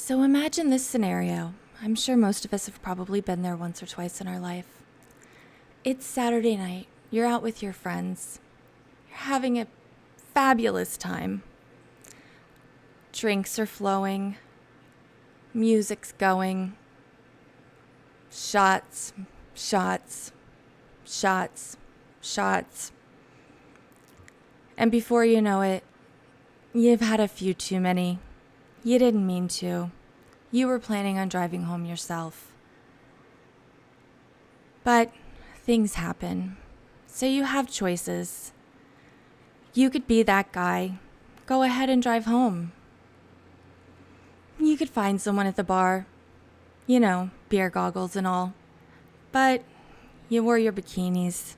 So imagine this scenario. I'm sure most of us have probably been there once or twice in our life. It's Saturday night. You're out with your friends. You're having a fabulous time. Drinks are flowing. Music's going. Shots, shots, shots, shots. And before you know it, you've had a few too many. You didn't mean to. You were planning on driving home yourself. But things happen. So you have choices. You could be that guy. Go ahead and drive home. You could find someone at the bar. You know, beer goggles and all. But you wore your bikinis.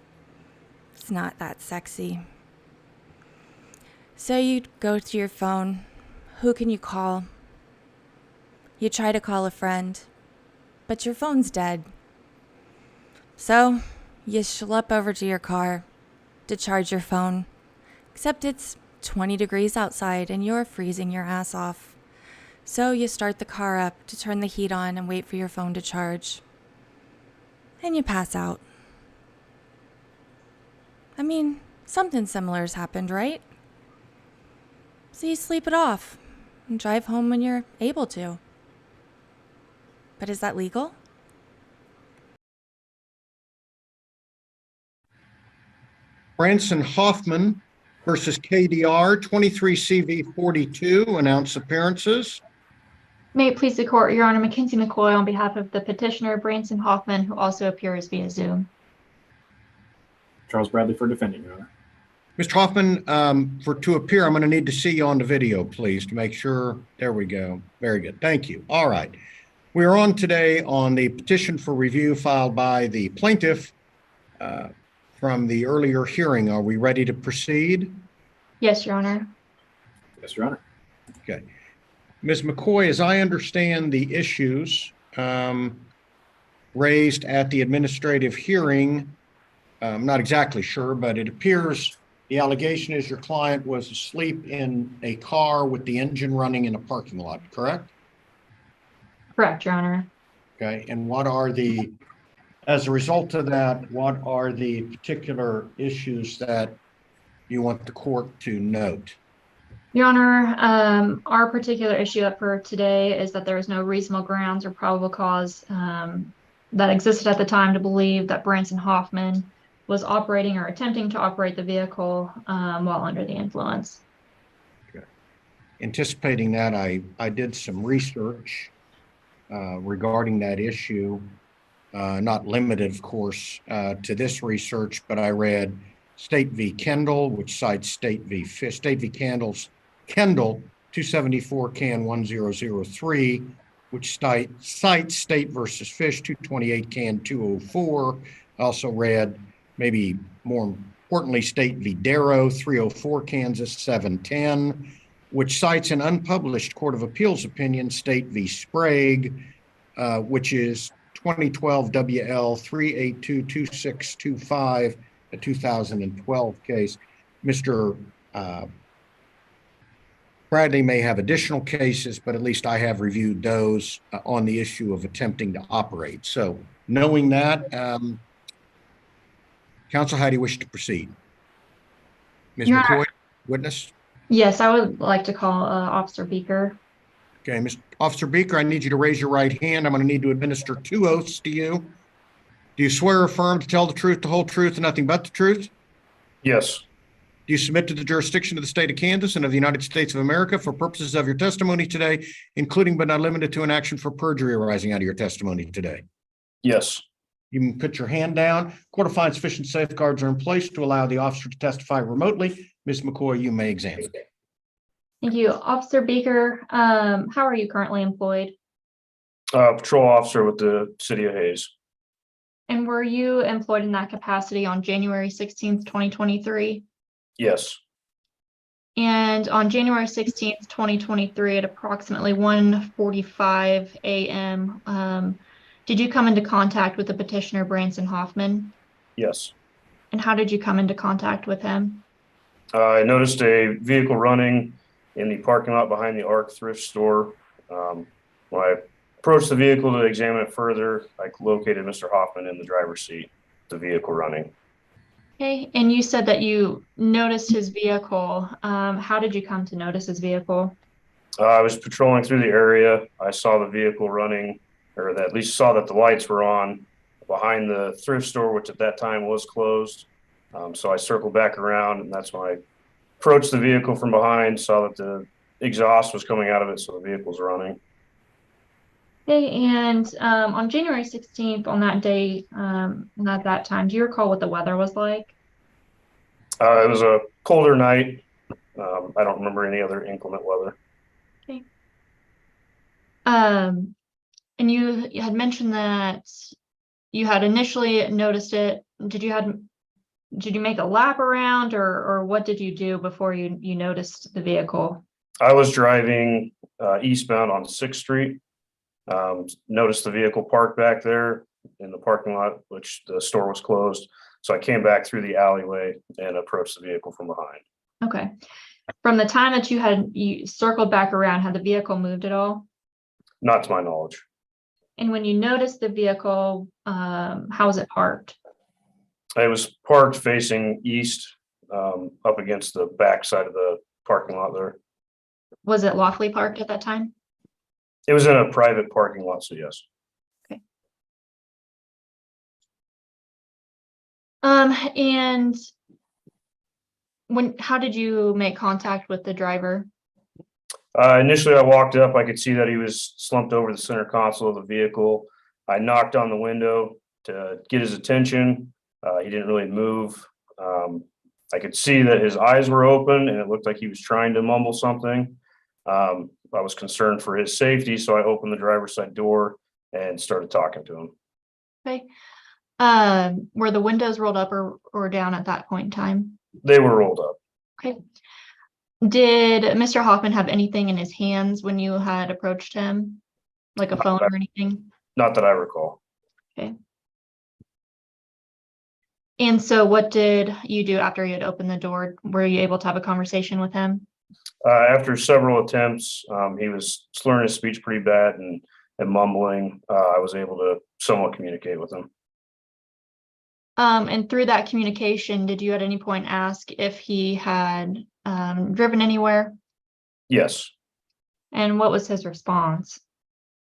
It's not that sexy. So you go to your phone. Who can you call? You try to call a friend, but your phone's dead. So you schlep over to your car to charge your phone, except it's 20 degrees outside and you're freezing your ass off. So you start the car up to turn the heat on and wait for your phone to charge. And you pass out. I mean, something similar has happened, right? So you sleep it off and drive home when you're able to. But is that legal? Branson Hoffman versus KDR, 23 CV 42, announce appearances. May it please the court, Your Honor, Mackenzie McCoy on behalf of the petitioner Branson Hoffman, who also appears via Zoom. Charles Bradley for defending, Your Honor. Mr. Hoffman, to appear, I'm going to need to see you on the video, please, to make sure. There we go. Very good. Thank you. All right. We are on today on the petition for review filed by the plaintiff from the earlier hearing. Are we ready to proceed? Yes, Your Honor. Yes, Your Honor. Okay. Ms. McCoy, as I understand the issues raised at the administrative hearing, I'm not exactly sure, but it appears the allegation is your client was asleep in a car with the engine running in a parking lot, correct? Correct, Your Honor. Okay, and what are the, as a result of that, what are the particular issues that you want the court to note? Your Honor, our particular issue up for today is that there is no reasonable grounds or probable cause that existed at the time to believe that Branson Hoffman was operating or attempting to operate the vehicle while under the influence. Okay. Anticipating that, I did some research regarding that issue, not limited, of course, to this research, but I read State v. Kendall, which cites State v. Kendall 274 can 1003, which cites State versus Fish 228 can 204. I also read, maybe more importantly, State v. Darrow 304 Kansas 710, which cites an unpublished Court of Appeals opinion, State v. Sprague, which is 2012 WL 3822625, a 2012 case. Mr. Bradley may have additional cases, but at least I have reviewed those on the issue of attempting to operate. So knowing that, counsel, how do you wish to proceed? Ms. Your McCoy, Honor, witness? yes, I would like to call Officer Beaker. Okay, Mr. Officer Beaker, I need you to raise your right hand. I'm going to need to administer 2 oaths to you. Do you swear or affirm to tell the truth, the whole truth, and nothing but the truth? Yes. Do you submit to the jurisdiction of the state of Kansas and of the United States of America for purposes of your testimony today, including but not limited to an action for perjury arising out of your testimony today? Yes. You can put your hand down. Court will find sufficient safeguards are in place to allow the officer to testify remotely. Ms. McCoy, you may examine. Thank you. Officer Beaker, how are you currently employed? Patrol officer with the City of Hayes. And were you employed in that capacity on January 16th, 2023? Yes. And on January 16th, 2023, at approximately 1:45 a.m., did you come into contact with the petitioner, Branson Hoffman? Yes. And how did you come into contact with him? I noticed a vehicle running in the parking lot behind the ARC thrift store. When I approached the vehicle to examine it further, I located Mr. Hoffman in the driver's seat, the vehicle running. Okay, and you said that you noticed his vehicle. How did you come to notice his vehicle? I was patrolling through the area. I saw the vehicle running, or at least saw that the lights were on behind the thrift store, which at that time was closed. So I circled back around, and that's when I approached the vehicle from behind, saw that the exhaust was coming out of it, so the vehicle's running. Okay, and on January 16th, on that day, at that time, do you recall what the weather was like? It was a colder night. I don't remember any other inclement weather. Okay. And you had mentioned that you had initially noticed it. Did you make a lap around, or what did you do before you noticed the vehicle? I was driving eastbound on 6th Street. Noticed the vehicle parked back there in the parking lot, which the store was closed. So I came back through the alleyway and approached the vehicle from behind. Okay. From the time that you circled back around, had the vehicle moved at all? Not to my knowledge. And when you noticed the vehicle, how was it parked? It was parked facing east, up against the back side of the parking lot there. Was it lawfully parked at that time? It was in a private parking lot, so yes. Okay. And how did you make contact with the driver? Initially, I walked up. I could see that he was slumped over the center console of the vehicle. I knocked on the window to get his attention. He didn't really move. I could see that his eyes were open and it looked like he was trying to mumble something. I was concerned for his safety, so I opened the driver's side door and started talking to him. Okay. Were the windows rolled up or down at that point in time? They were rolled up. Okay. Did Mr. Hoffman have anything in his hands when you had approached him? Like a phone or anything? Not that I recall. Okay. And so what did you do after you had opened the door? Were you able to have a conversation with him? After several attempts, he was slurring his speech pretty bad and mumbling. I was able to somewhat communicate with him. And through that communication, did you at any point ask if he had driven anywhere? Yes. And what was his response?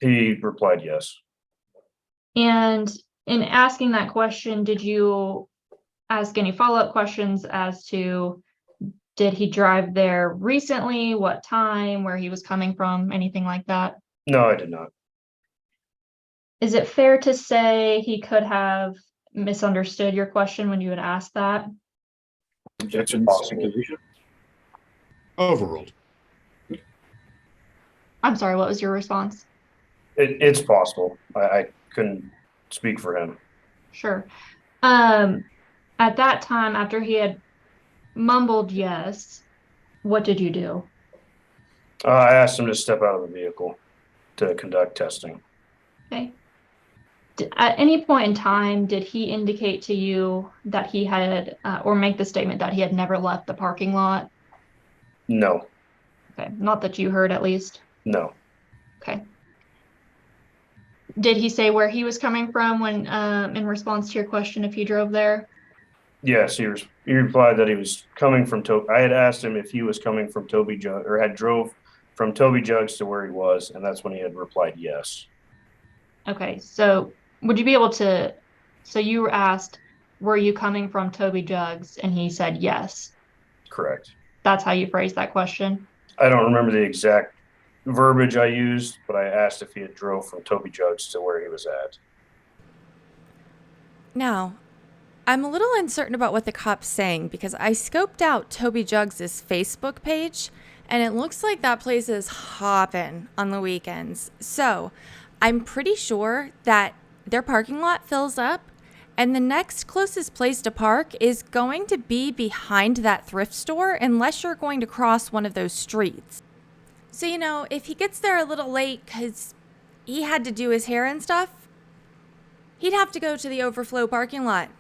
He replied yes. And in asking that question, did you ask any follow-up questions as to, did he drive there recently, what time, where he was coming from, anything like that? No, I did not. Is it fair to say he could have misunderstood your question when you had asked that? Objection. Possible. Overruled. I'm sorry, what was your response? It's possible. I couldn't speak for him. Sure. At that time, after he had mumbled yes, what did you do? I asked him to step out of the vehicle to conduct testing. Okay. At any point in time, did he indicate to you that he had, or make the statement that he had never left the parking lot? No. Okay, not that you heard at least. No. Okay. Did he say where he was coming from when, in response to your question, if he drove there? Yes, he replied that he was coming from I had asked him if he was coming from Toby Jugs or had drove from Toby Jugs to where he was, and that's when he had replied yes. Okay, so would you be able to, so you were asked, were you coming from Toby Jugs? And he said yes. Correct. That's how you phrased that question? I don't remember the exact verbiage I used, but I asked if he had drove from Toby Jugs to where he was at. Now, I'm a little uncertain about what the cop's saying because I scoped out Toby Jugs' Facebook page and it looks like that place is hopping on the weekends. So I'm pretty sure that their parking lot fills up and the next closest place to park is going to be behind that thrift store unless you're going to cross one of those streets. So, if he gets there a little late because he had to do his hair and stuff, he'd have to go to the overflow parking lot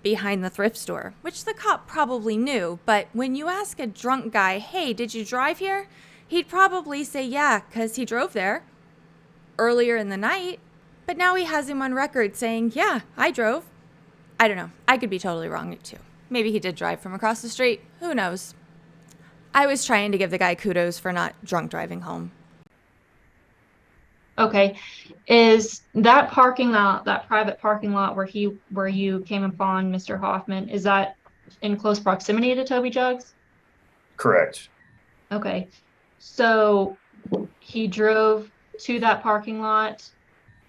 behind the thrift store, which the cop probably knew. But when you ask a drunk guy, hey, did you drive here? He'd probably say, yeah, because he drove there. earlier in the night, but now he has him on record saying, yeah, I drove. I don't know. I could be totally wrong too. Maybe he did drive from across the street. Who knows? I was trying to give the guy kudos for not drunk driving home. Okay. Is that parking lot, that private parking lot where you came upon Mr. Hoffman, is that in close proximity to Toby Jugs? Correct. Okay. So he drove to that parking lot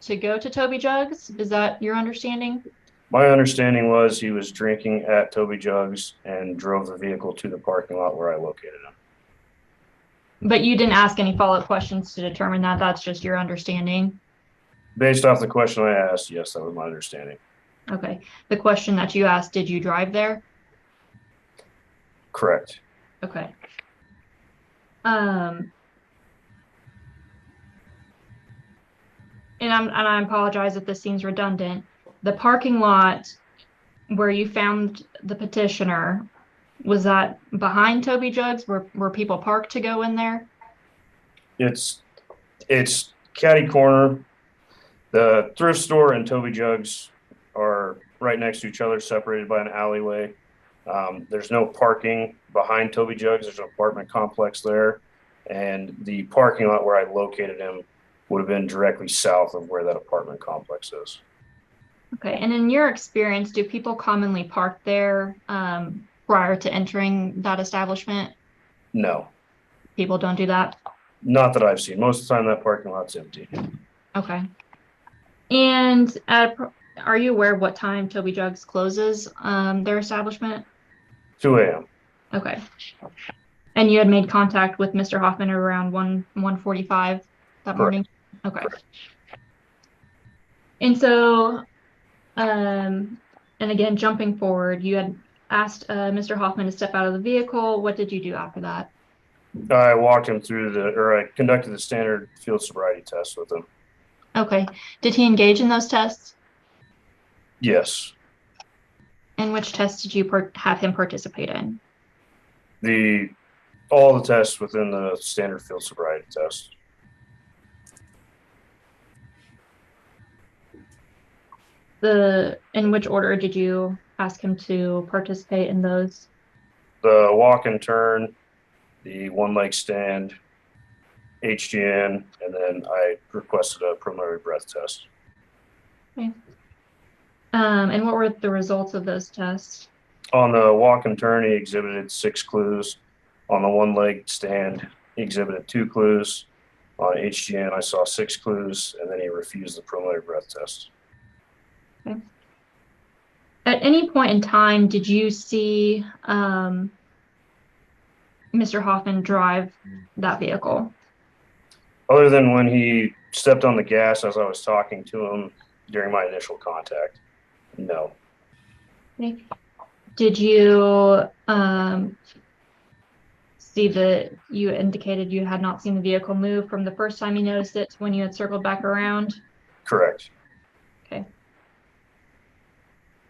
to go to Toby Jugs? Is that your understanding? My understanding was he was drinking at Toby Jugs and drove the vehicle to the parking lot where I located him. But you didn't ask any follow-up questions to determine that. That's just your understanding. Based off the question I asked, yes, that was my understanding. Okay. The question that you asked, did you drive there? Correct. Okay. And I apologize if this seems redundant. The parking lot where you found the petitioner, was that behind Toby Jugs? Were people parked to go in there? It's catty corner. The thrift store and Toby Jugs are right next to each other, separated by an alleyway. There's no parking behind Toby Jugs. There's an apartment complex there. And the parking lot where I located him would have been directly south of where that apartment complex is. Okay. And in your experience, do people commonly park there prior to entering that establishment? No, People don't do that? not that I've seen. Most of the time that parking lot's empty. Okay. And are you aware of what time Toby Jugs closes their establishment? 2 a.m. Okay. And you had made contact with Mr. Hoffman around 1:45 that morning? Okay. And so, and again, jumping forward, you had asked Mr. Hoffman to step out of the vehicle. What did you do after that? I walked him through I conducted the standard field sobriety test with him. Okay. Did he engage in those tests? Yes. And which tests did you have him participate in? All the tests within the standard field sobriety test. In which order did you ask him to participate in those? The walk and turn, the one leg stand, HGN, and then I requested a preliminary breath test. Okay. And what were the results of those tests? On the walk and turn, he exhibited 6 clues. On the one leg stand, he exhibited 2 clues. On HGN, I saw 6 clues, and then he refused the preliminary breath test. Okay. At any point in time, did you see Mr. Hoffman drive that vehicle? Other than when he stepped on the gas as I was talking to him during my initial contact, no. Okay. Did you see that you indicated you had not seen the vehicle move from the first time you noticed it to when you had circled back around? Correct. Okay.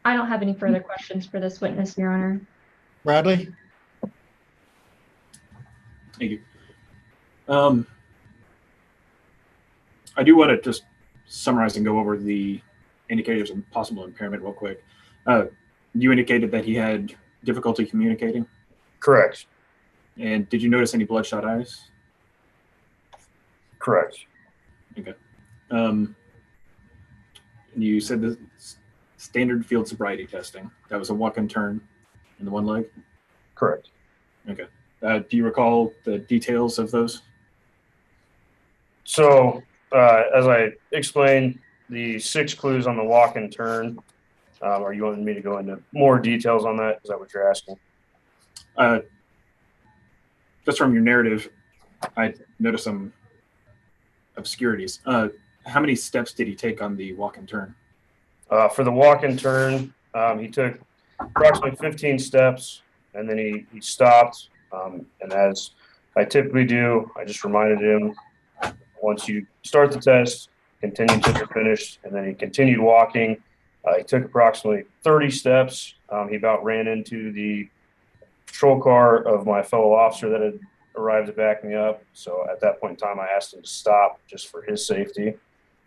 I don't have any further questions for this witness, Your Honor. Bradley? Thank you. I do want to just summarize and go over the indicators of possible impairment real quick. You indicated that he had difficulty communicating. Correct. And did you notice any bloodshot eyes? Correct. Okay. You said the standard field sobriety testing. That was a walk and turn in the one leg? Correct. Okay. Do you recall the details of those? So, as I explained, the 6 clues on the walk and turn, are you wanting me to go into more details on that? Is that what you're asking? Just from your narrative, I noticed some obscurities. How many steps did he take on the walk and turn? For the walk and turn, he took approximately 15 steps, and then he stopped. And as I typically do, I just reminded him, once you start the test, continue until you're finished, and then he continued walking. He took approximately 30 steps. He about ran into the patrol car of my fellow officer that had arrived to back me up. So at that point in time, I asked him to stop just for his safety.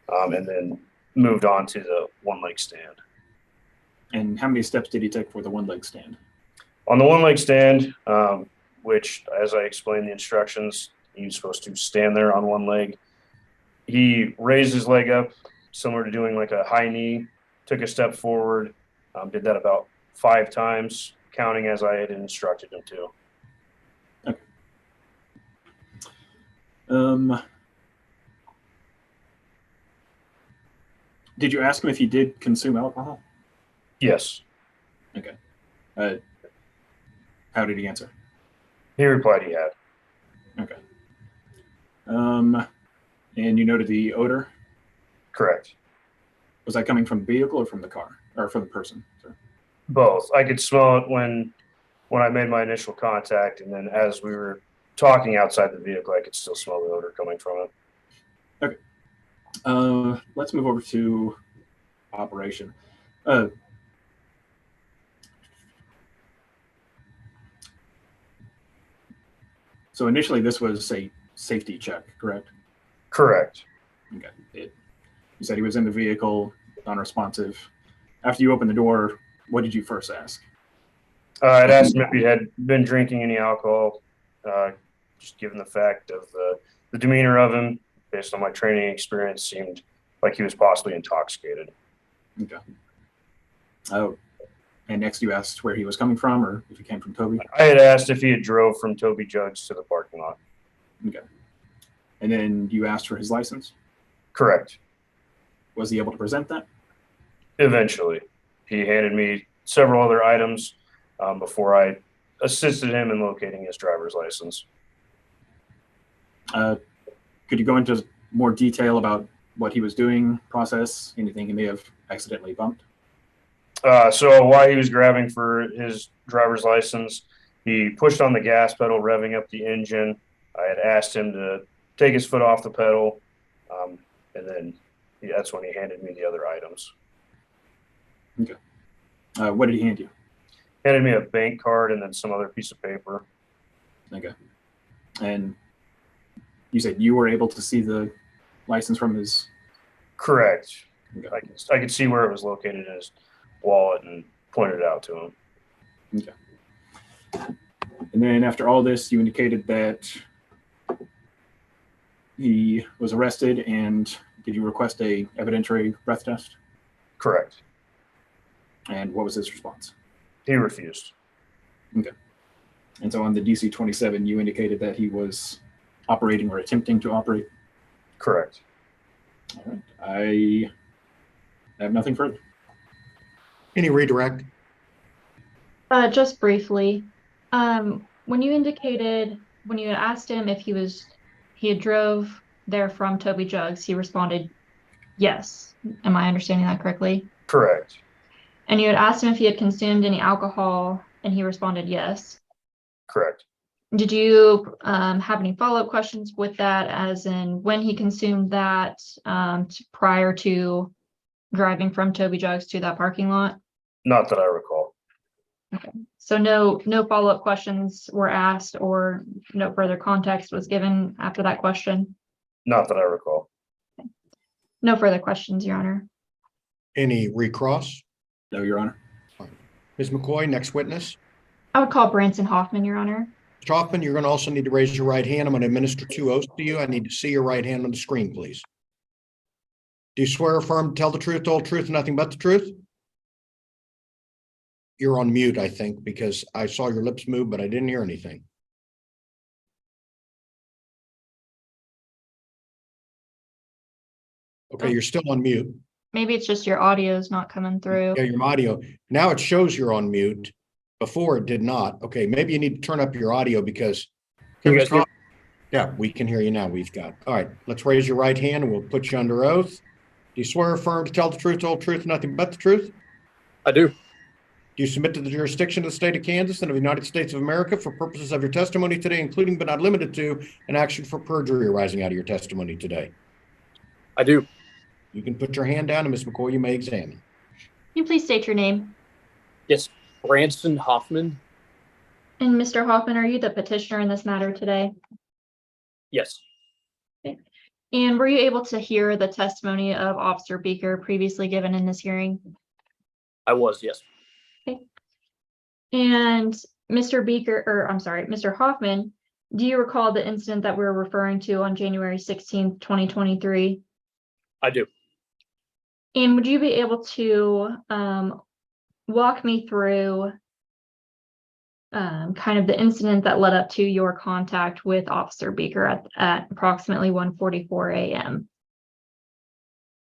and then moved on to the one leg stand. And how many steps did he take for the one leg stand? On the one leg stand, which, as I explained the instructions, you're supposed to stand there on one leg. He raised his leg up, similar to doing like a high knee, took a step forward, did that about 5 times, counting as I had instructed him to. Did you ask him if he did consume alcohol? Yes. Okay. How did he answer? He replied he had. Okay. And you noted the odor. Correct. Was that coming from the vehicle or from the car or from the person? Sorry. Both. I could smell it when I made my initial contact, and then as we were talking outside the vehicle, I could still smell the odor coming from it. Okay. Let's move over to operation. So initially, this was a safety check, correct? Correct. Okay. You said he was in the vehicle, unresponsive. After you opened the door, what did you first ask? I'd asked him if he had been drinking any alcohol, just given the fact of the demeanor of him, based on my training experience, seemed like he was possibly intoxicated. Okay. Oh, and next you asked where he was coming from, or if he came from Toby. I had asked if he had drove from Toby Jugs to the parking lot. Okay. And then you asked for his license. Correct. Was he able to present that? Eventually, he handed me several other items before I assisted him in locating his driver's license. Could you go into more detail about what he was doing, process, anything he may have accidentally bumped? So while he was grabbing for his driver's license, he pushed on the gas pedal, revving up the engine. I had asked him to take his foot off the pedal, and then that's when he handed me the other items. Okay. What did he hand you? Handed me a bank card and then some other piece of paper. Okay. And you said you were able to see the license from his... Correct. Okay. I could see where it was located in his wallet and pointed it out to him. Okay. And then after all this, you indicated that he was arrested, and did you request a evidentiary breath test? Correct. And what was his response? He refused. Okay. And so on the DC-27, you indicated that he was operating or attempting to operate? Correct. All right. I have nothing further. Any redirect? Just briefly, when you asked him if he had drove there from Toby Jugs, he responded yes. Am I understanding that correctly? Correct. And you had asked him if he had consumed any alcohol, and he responded yes. Correct. Did you have any follow-up questions with that, as in when he consumed that prior to driving from Toby Jugs to that parking lot? Not that I recall. Okay. So no follow-up questions were asked, or no further context was given after that question? Not that I recall. No further questions, Your Honor. Any recross? No, Your Honor. Ms. McCoy, next witness. I would call Branson Hoffman, Your Honor. Mr. Hoffman, you're going to also need to raise your right hand. I'm going to administer 2 oaths to you. I need to see your right hand on the screen, please. Do you swear or affirm to tell the truth, the whole truth, and nothing but the truth? You're on mute, I think, because I saw your lips move, but I didn't hear anything. Okay, you're still on mute. Maybe it's just your audio is not coming through. Yeah, your audio. Now it shows you're on mute. Before it did not. Okay, maybe you need to turn up your audio because. You guys hear? Yeah, we can hear you now. We've got. All right, let's raise your right hand and we'll put you under oath. Do you swear or affirm to tell the truth, the whole truth, and nothing but the truth? I do. Do you submit to the jurisdiction of the state of Kansas and of the United States of America for purposes of your testimony today, including but not limited to an action for perjury arising out of your testimony today? I do. You can put your hand down and Ms. McCoy, you may examine. Can you please state your name? Yes. Branson Hoffman. And Mr. Hoffman, are you the petitioner in this matter today? Yes. And And were you able to hear the testimony of Officer Beaker previously given in this hearing? I was, yes. And Mr. Hoffman, do you recall the incident that we're referring to on January 16th, 2023? I do. And would you be able to walk me through kind of the incident that led up to your contact with Officer Beaker at approximately 1:44 a.m.?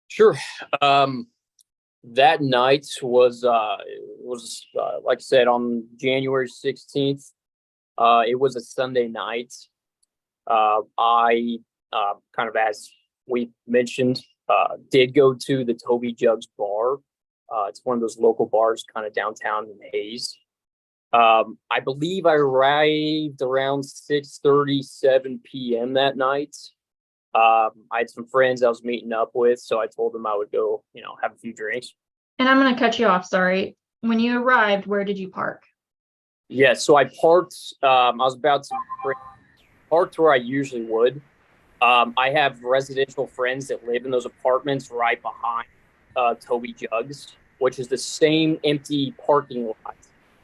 Sure. That night was like I said, on January 16th. It was a Sunday night. I kind of, as we mentioned, did go to the Toby Jugs bar. It's one of those local bars kind of downtown in Hayes. I believe I arrived around 6:37 p.m. that night. I had some friends I was meeting up with, so I told them I would go, have a few drinks. And I'm going to cut you off, sorry. When you arrived, where did you park? Yeah, so I parked, I was about to parked where I usually would. I have residential friends that live in those apartments right behind Toby Jugs, which is the same empty parking lot.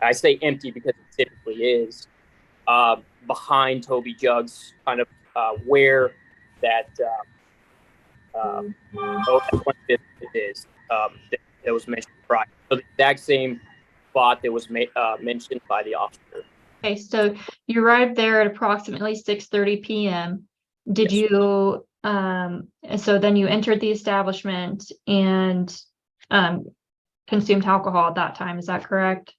I say empty because it typically is behind Toby Jugs, kind of where that it is that was mentioned prior. So the exact same spot that was mentioned by the officer. Okay, so you arrived there at approximately 6:30 p.m. Did Yes. you, so then you entered the establishment and consumed alcohol at that time, is that correct?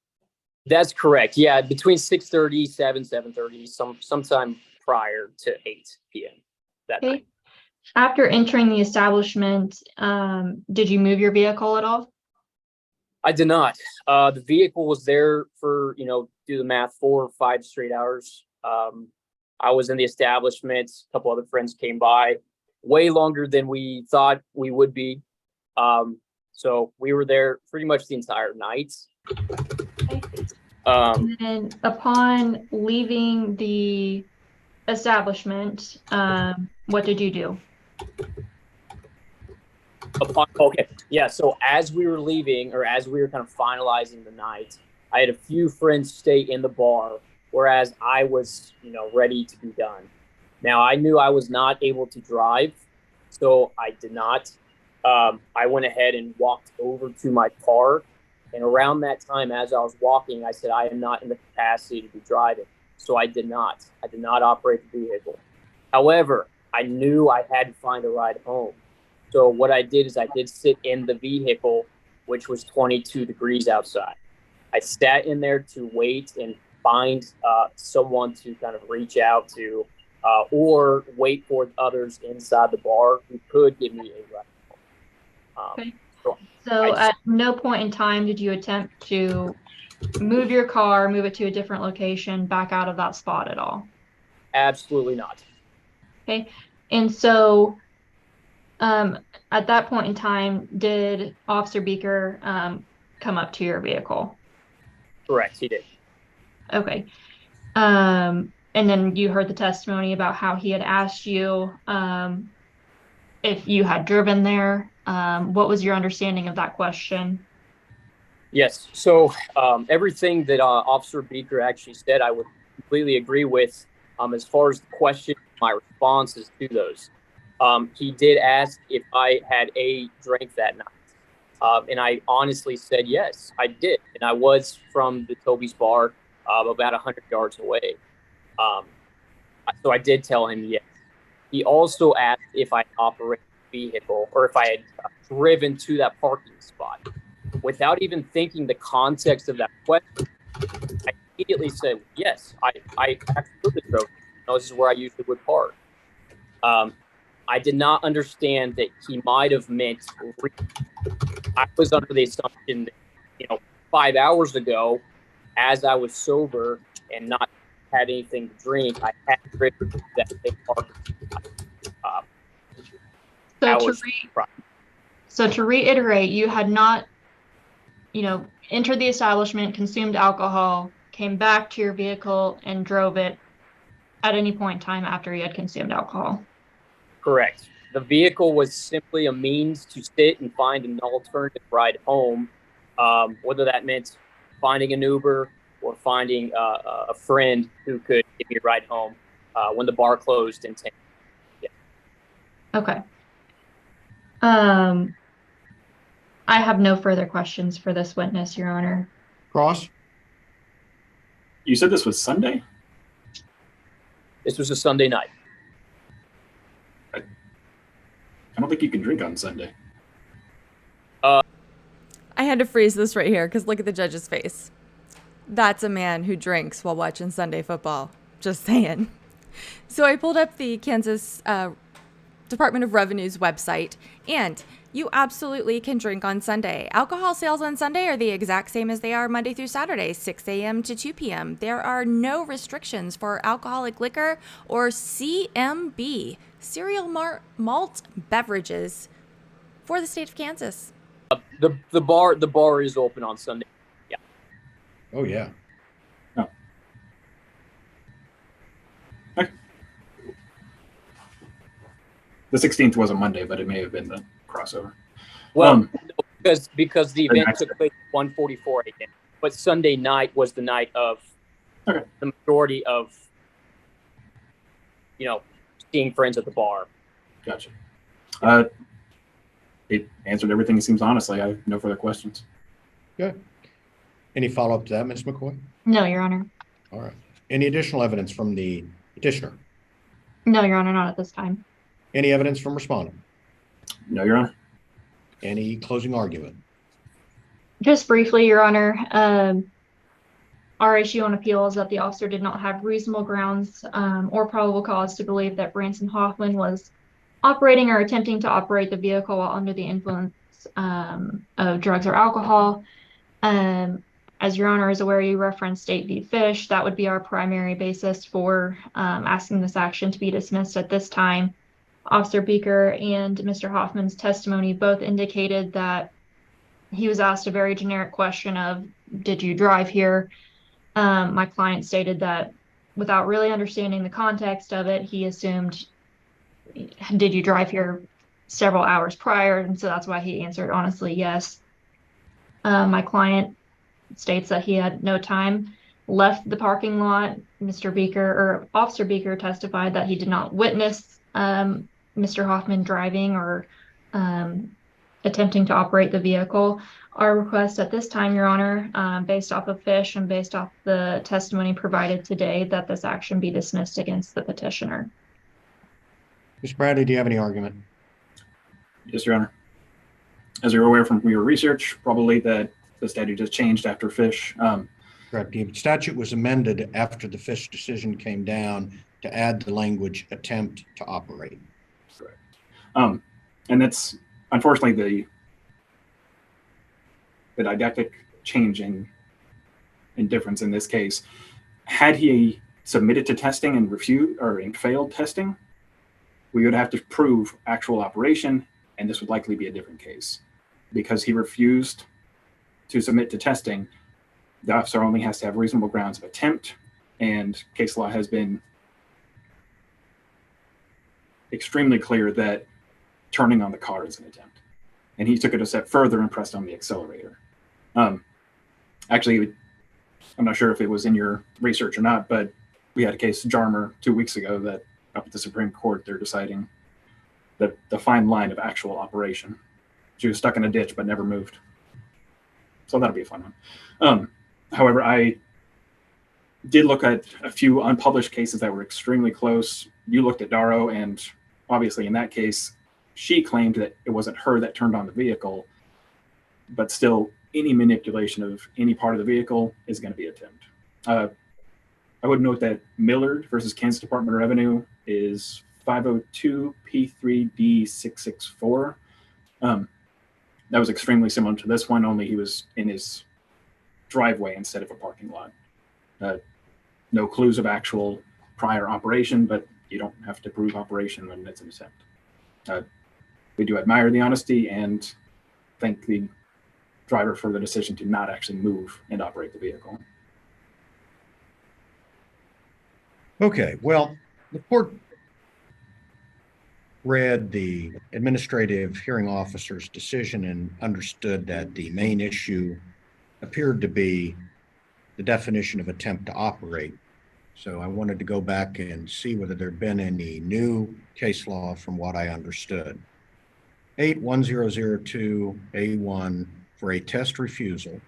That's correct. Yeah, between 6:30, 7:30, sometime prior to 8 p.m. that Okay. night. After entering the establishment, did you move your vehicle at all? I did not. The vehicle was there for, do the math, 4 or 5 straight hours. I was in the establishment. A couple other friends came by, way longer than we thought we would be. So we were there pretty much the entire night. And upon leaving the establishment, what did you do? Okay, yeah. So as we were leaving, or as we were kind of finalizing the night, I had a few friends stay in the bar, whereas I was, ready to be done. Now I knew I was not able to drive, so I did not. I went ahead and walked over to my car, and around that time, as I was walking, I said, I am not in the capacity to be driving, so I did not. I did not operate the vehicle. However, I knew I had to find a ride home. So what I did is I did sit in the vehicle, which was 22 degrees outside. I sat in there to wait and find someone to kind of reach out to or wait for others inside the bar who could give me a ride. Okay. So at no point in time did you attempt to move your car, move it to a different location, back out of that spot at all? Absolutely not. Okay. And so at that point in time, did Officer Beaker come up to your vehicle? Correct, he did. Okay. And then you heard the testimony about how he had asked you if you had driven there. What was your understanding of that question? Yes. So everything that Officer Beaker actually said, I would completely agree with. As far as the question, my responses to those. He did ask if I had drank that night. And I honestly said, yes, I did. And I was from the Toby's bar about 100 yards away. So I did tell him yes. He also asked if I operated the vehicle or if I had driven to that parking spot. Without even thinking the context of that question, I immediately said, yes, I absolutely drove. This is where I usually would park. I did not understand that he might have meant. I was under the assumption that, 5 hours ago, as I was sober and not had anything to drink, I had driven to that big parking spot. So to reiterate, you had not, entered the establishment, consumed alcohol, came back to your vehicle and drove it at any point in time after you had consumed alcohol. Correct. The vehicle was simply a means to sit and find an alternative ride home, whether that meant finding an Uber or finding a friend who could give me a ride home when the bar closed in 10. Yeah. Okay. I have no further questions for this witness, Your Honor. Cross? You said this was Sunday? This was a Sunday night. I don't think you can drink on Sunday. I had to freeze this right here because look at the judge's face. That's a man who drinks while watching Sunday football. Just saying. So I pulled up the Kansas Department of Revenue's website, and you absolutely can drink on Sunday. Alcohol sales on Sunday are the exact same as they are Monday through Saturday, 6 a.m. to 2 p.m. There are no restrictions for alcoholic liquor or CMB, cereal malt beverages, for the state of Kansas. The bar is open on Sunday. Yeah. Oh, yeah. Oh. Okay. The 16th was a Monday, but it may have been the crossover. Well, because the event took place at 1:44 a.m. But Sunday night was the night of the majority of, seeing friends at the bar. Gotcha. It answered everything. It seems honestly. I have no further questions. Good. Any follow-up to that, Ms. McCoy? No, Your Honor. All right. Any additional evidence from the petitioner? No, Your Honor, not at this time. Any evidence from respondent? No, Your Honor. Any closing argument? Just briefly, Your Honor, our issue on appeal is that the officer did not have reasonable grounds or probable cause to believe that Branson Hoffman was operating or attempting to operate the vehicle while under the influence of drugs or alcohol. As Your Honor is aware, you referenced State v. Fish. That would be our primary basis for asking this action to be dismissed at this time. Officer Beaker and Mr. Hoffman's testimony both indicated that he was asked a very generic question of, did you drive here? My client stated that without really understanding the context of it, he assumed, did you drive here several hours prior? And so that's why he answered honestly, yes. My client states that he had no time left the parking lot. Officer Beaker testified that he did not witness Mr. Hoffman driving or attempting to operate the vehicle. Our request at this time, Your Honor, based off of Fish and based off the testimony provided today, that this action be dismissed against the petitioner. Ms. Bradley, do you have any argument? Yes, Your Honor. As you're aware from your research, probably that the statute just changed after Fish. Correct. The statute was amended after the Fish decision came down to add the language attempt to operate. Correct. And that's unfortunately the didactic change in difference in this case. Had he submitted to testing and refused and failed testing, we would have to prove actual operation, and this would likely be a different case. Because he refused to submit to testing, the officer only has to have reasonable grounds of attempt, and case law has been extremely clear that turning on the car is an attempt. And he took it a step further and pressed on the accelerator. Actually, I'm not sure if it was in your research or not, but we had a case, Jarmer, 2 weeks ago, that up at the Supreme Court, they're deciding the fine line of actual operation. She was stuck in a ditch but never moved. So that'll be a fun one. However, I did look at a few unpublished cases that were extremely close. You looked at Darrow, and obviously in that case, she claimed that it wasn't her that turned on the vehicle, but still any manipulation of any part of the vehicle is going to be attempt. I would note that Millard versus Kansas Department of Revenue is 502 P3D 664. That was extremely similar to this one, only he was in his driveway instead of a parking lot. No clues of actual prior operation, but you don't have to prove operation when it's an attempt. We do admire the honesty and thank the driver for the decision to not actually move and operate the vehicle. Okay, well, the court read the administrative hearing officer's decision and understood that the main issue appeared to be the definition of attempt to operate. So I wanted to go back and see whether there'd been any new case law from what I understood. 81002A1 for a test refusal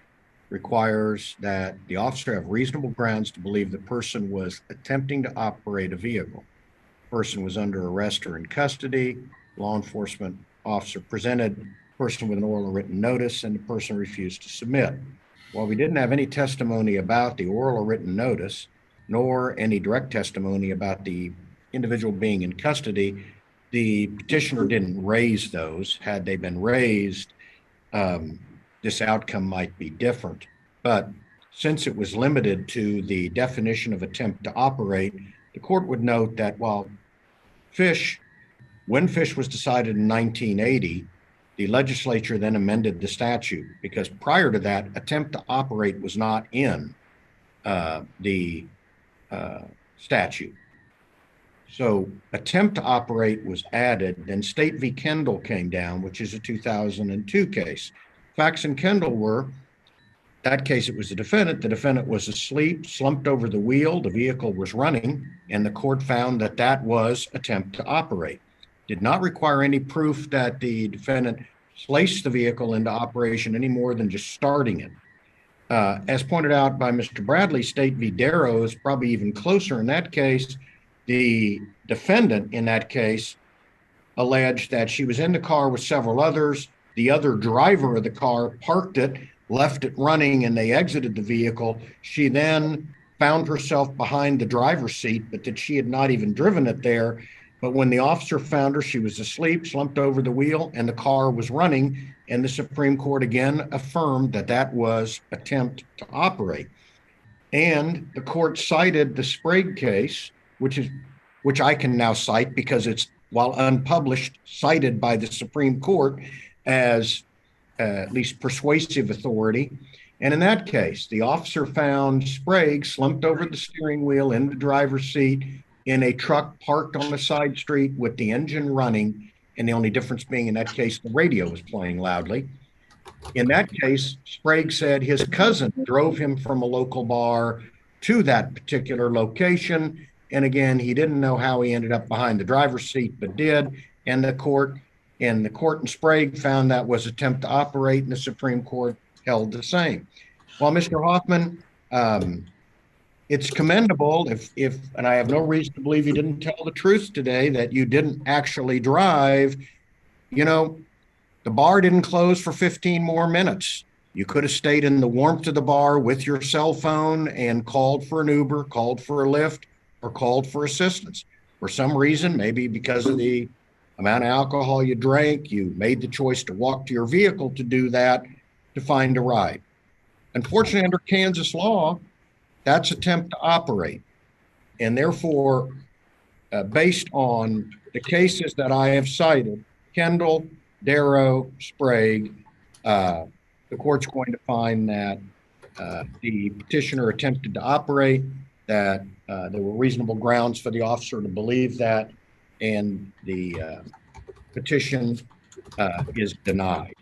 requires that the officer have reasonable grounds to believe the person was attempting to operate a vehicle. Person was under arrest or in custody. Law enforcement officer presented person with an oral or written notice, and the person refused to submit. While we didn't have any testimony about the oral or written notice, nor any direct testimony about the individual being in custody, the petitioner didn't raise those. Had they been raised, this outcome might be different. But since it was limited to the definition of attempt to operate, the court would note that while when Fish was decided in 1980, the legislature then amended the statute because prior to that, attempt to operate was not in the statute. So attempt to operate was added, then State v. Kendall came down, which is a 2002 case. Facts in Kendall were, that case, it was the defendant was asleep, slumped over the wheel, the vehicle was running, and the court found that that was attempt to operate. Did not require any proof that the defendant placed the vehicle into operation any more than just starting it. As pointed out by Mr. Bradley, State v. Darrow is probably even closer in that case. The defendant in that case alleged that she was in the car with several others. The other driver of the car parked it, left it running, and they exited the vehicle. She then found herself behind the driver's seat, but that she had not even driven it there. But when the officer found her, she was asleep, slumped over the wheel, and the car was running. And the Supreme Court again affirmed that that was attempt to operate. And the court cited the Sprague case, which I can now cite because it's, while unpublished, cited by the Supreme Court as at least persuasive authority. And in that case, the officer found Sprague slumped over the steering wheel in the driver's seat in a truck parked on a side street with the engine running. And the only difference being in that case, the radio was playing loudly. In that case, Sprague said his cousin drove him from a local bar to that particular location. And again, he didn't know how he ended up behind the driver's seat, but did. And the court in Sprague found that was attempt to operate, and the Supreme Court held the same. Well, Mr. Hoffman, it's commendable if, and I have no reason to believe you didn't tell the truth today, that you didn't actually drive. You know, the bar didn't close for 15 more minutes. You could have stayed in the warmth of the bar with your cell phone and called for an Uber, called for a Lyft, or called for assistance. For some reason, maybe because of the amount of alcohol you drank, you made the choice to walk to your vehicle to do that, to find a ride. Unfortunately, under Kansas law, that's attempt to operate. And therefore, based on the cases that I have cited, Kendall, Darrow, Sprague, the court's going to find that the petitioner attempted to operate, that there were reasonable grounds for the officer to believe that, and the petition is denied.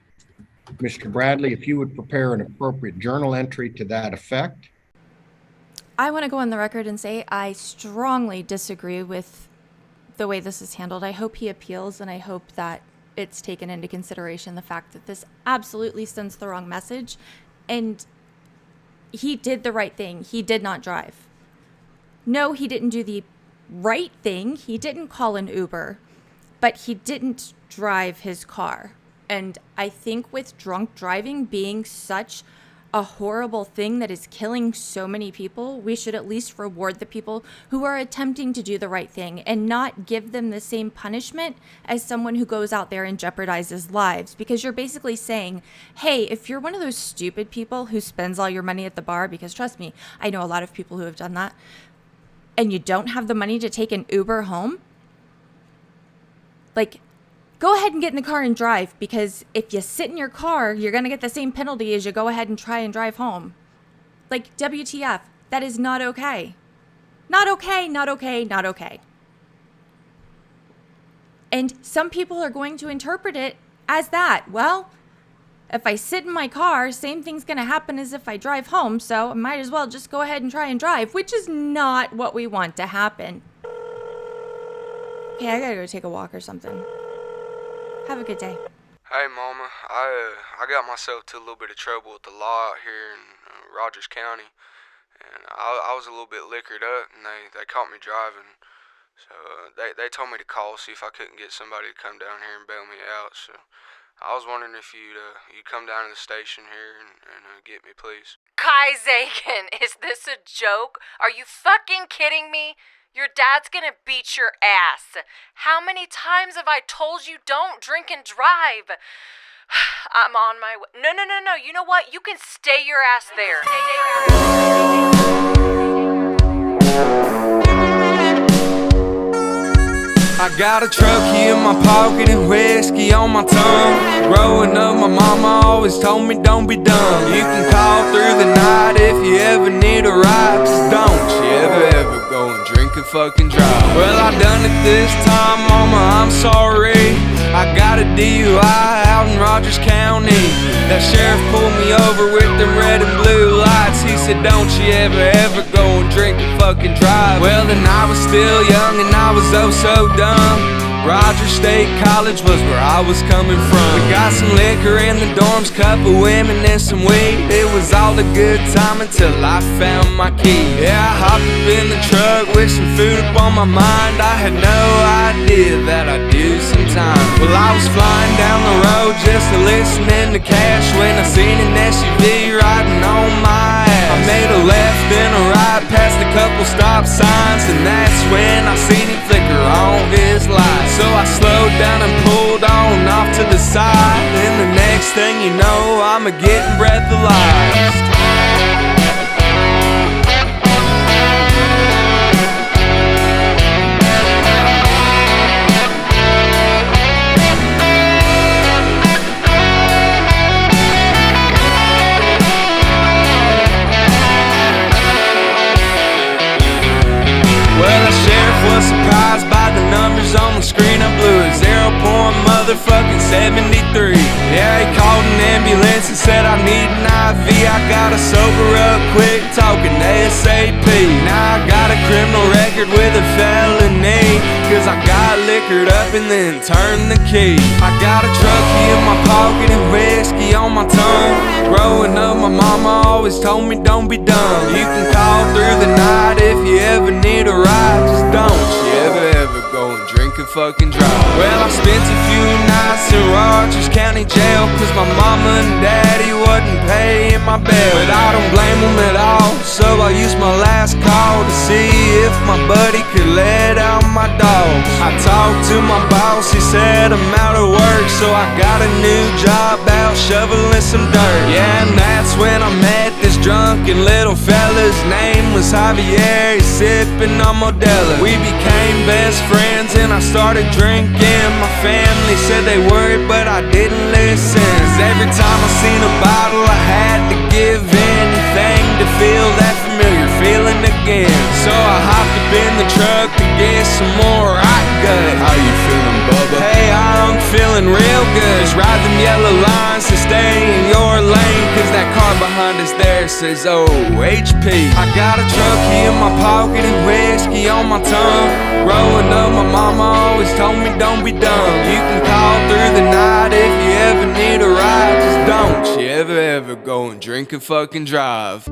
Mr. Bradley, if you would prepare an appropriate journal entry to that effect. I want to go on the record and say I strongly disagree with the way this is handled. I hope he appeals, and I hope that it's taken into consideration the fact that this absolutely sends the wrong message. And he did the right thing. He did not drive. No, he didn't do the right thing. He didn't call an Uber, but he didn't drive his car. And I think with drunk driving being such a horrible thing that is killing so many people, we should at least reward the people who are attempting to do the right thing and not give them the same punishment as someone who goes out there and jeopardizes lives. Because you're basically saying, hey, if you're one of those stupid people who spends all your money at the bar, because trust me, I know a lot of people who have done that, and you don't have the money to take an Uber home, like, go ahead and get in the car and drive, because if you sit in your car, you're going to get the same penalty as you go ahead and try and drive home. Like, WTF, that is not okay. Not okay, not okay, not okay. And some people are going to interpret it as that. Well, if I sit in my car, same thing's going to happen as if I drive home, so I might as well just go ahead and try and drive, which is not what we want to happen. Okay, I gotta go take a walk or something. Have a good day. Hey, Mama, I got myself to a little bit of trouble with the law out here in Rogers County, and I was a little bit liquored up, and they caught me driving. So they told me to call, see if I couldn't get somebody to come down here and bail me out. So I was wondering if you'd come down to the station here and get me, please. Kai Zagan, is this a joke? Are you fucking kidding me? Your dad's gonna beat your ass. How many times have I told you don't drink and drive? I'm on my way. No. You know what? You can stay your ass there. I got a truckee in my pocket and whiskey on my tongue. Growing up, my mama always told me don't be dumb. You can call through the night if you ever need a ride. Just don't you ever go and drink and fucking drive. Well, I done it this time, mama, I'm sorry. I got a DUI out in Rogers County. That sheriff pulled me over with them red and blue lights. He said, don't you ever go and drink and fucking drive. Well, then I was still young and I was oh so dumb. Rogers State College was where I was coming from. We got some liquor in the dorms, couple women and some weed. It was all a good time until I found my key. Yeah, I hopped up in the truck with some food up on my mind. I had no idea that I'd do some time. Well, I was flying down the road just listening to Cash when I seen an SUV riding on my ass. I made a left and a right past a couple stop signs, and that's when I seen him flicker on his lights. So I slowed down and pulled on off to the side, and the next thing you know, I'm getting breathalyzed. Well, the sheriff was surprised by the numbers on the screen. I blew a 0.73. Yeah, he called an ambulance and said I need an IV. I gotta sober up quick, talking ASAP. Now I got a criminal record with a felony, cause I got liquored up and then turned the key. I got a truckee in my pocket and whiskey on my tongue. Growing up, my mama always told me don't be dumb. You can call through the night if you ever need a ride. Just don't you ever go and drink and fucking drive. Well, I spent a few nights in Rogers County Jail, cause my mama and daddy wasn't paying my bail. But I don't blame them at all, so I used my last call to see if my buddy could let out my dogs. I talked to my boss, he said I'm out of work, so I got a new job out shoveling some dirt. Yeah, and that's when I met this drunken little fella. His name was Javier, he's sipping on Modelo. We became best friends and I started drinking. My family said they worried, but I didn't listen. Cause every time I seen a bottle, I had to give anything to feel that familiar feeling again. So I hopped up in the truck to get some more hot gut. How you feeling, Bubba? Hey, I'm feeling real good. Just ride them yellow lines to stay in your lane, cause that car behind us there says OHP. I got a truckee in my pocket and whiskey on my tongue. Growing up, my mama always told me don't be dumb. You can call through the night if you ever need a ride. Just don't you ever go and drink and fucking drive.